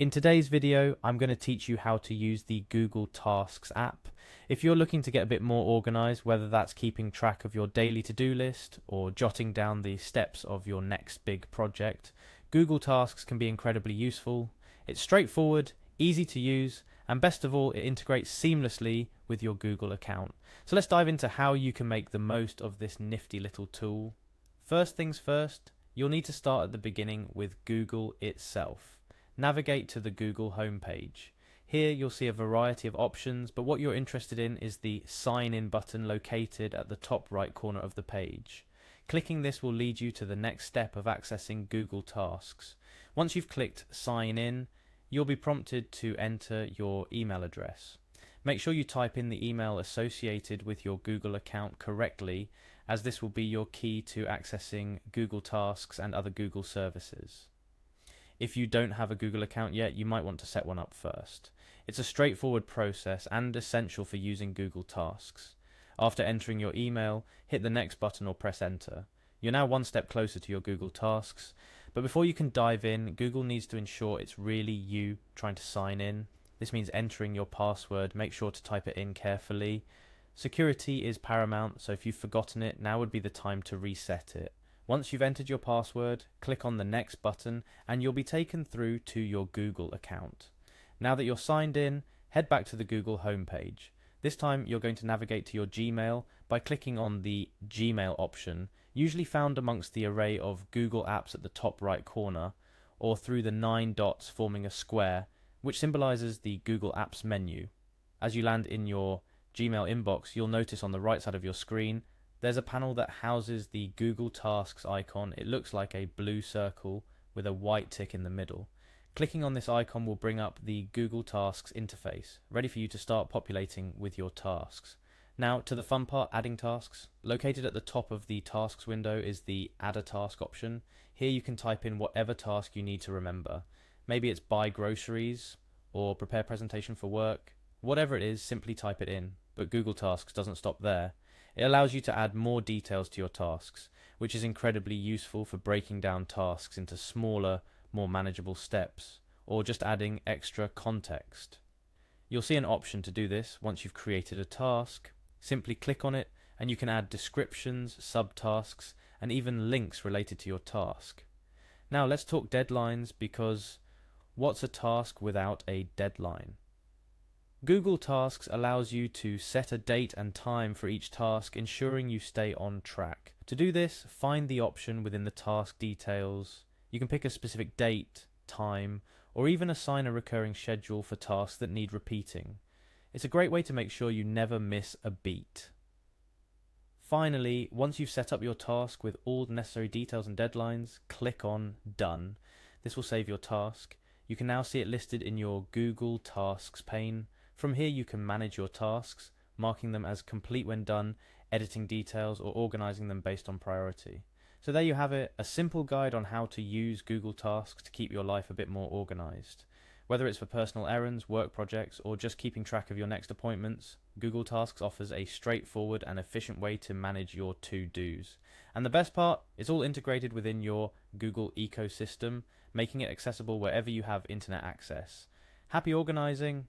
In today's video, I'm going to teach you how to use the Google Tasks app. If you're looking to get a bit more organized, whether that's keeping track of your daily to-do list or jotting down the steps of your next big project, Google Tasks can be incredibly useful. It's straightforward, easy to use, and best of all, it integrates seamlessly with your Google account. So let's dive into how you can make the most of this nifty little tool. First things first, you'll need to start at the beginning with Google itself. Navigate to the Google homepage. Here you'll see a variety of options, but what you're interested in is the Sign In button located at the top right corner of the page. Clicking this will lead you to the next step of accessing Google Tasks. Once you've clicked Sign In, you'll be prompted to enter your email address. Make sure you type in the email associated with your Google account correctly, as this will be your key to accessing Google Tasks and other Google services. If you don't have a Google account yet, you might want to set one up first. It's a straightforward process and essential for using Google Tasks. After entering your email, hit the next button or press enter. You're now one step closer to your Google Tasks, but before you can dive in, Google needs to ensure it's really you trying to sign in. This means entering your password. Make sure to type it in carefully. Security is paramount, so if you've forgotten it, now would be the time to reset it. Once you've entered your password, click on the next button and you'll be taken through to your Google account. Now that you're signed in, head back to the Google homepage. This time you're going to navigate to your Gmail by clicking on the Gmail option, usually found amongst the array of Google apps at the top right corner, or through the 9 dots forming a square, which symbolizes the Google Apps menu. As you land in your Gmail inbox, you'll notice on the right side of your screen there's a panel that houses the Google Tasks icon. It looks like a blue circle with a white tick in the middle. Clicking on this icon will bring up the Google Tasks interface, ready for you to start populating with your tasks. Now to the fun part, adding tasks. Located at the top of the Tasks window is the Add a Task option. Here you can type in whatever task you need to remember. Maybe it's buy groceries or prepare presentation for work. Whatever it is, simply type it in. But Google Tasks doesn't stop there. It allows you to add more details to your tasks, which is incredibly useful for breaking down tasks into smaller, more manageable steps, or just adding extra context. You'll see an option to do this once you've created a task. Simply click on it and you can add descriptions, subtasks, and even links related to your task. Now let's talk deadlines, because what's a task without a deadline? Google Tasks allows you to set a date and time for each task, ensuring you stay on track. To do this, find the option within the task details. You can pick a specific date, time, or even assign a recurring schedule for tasks that need repeating. It's a great way to make sure you never miss a beat. Finally, once you've set up your task with all the necessary details and deadlines, click on Done. This will save your task. You can now see it listed in your Google Tasks pane. From here you can manage your tasks, marking them as complete when done, editing details, or organizing them based on priority. So there you have it, a simple guide on how to use Google Tasks to keep your life a bit more organized. Whether it's for personal errands, work projects, or just keeping track of your next appointments, Google Tasks offers a straightforward and efficient way to manage your to-dos. And the best part, it's all integrated within your Google ecosystem, making it accessible wherever you have internet access. Happy organizing!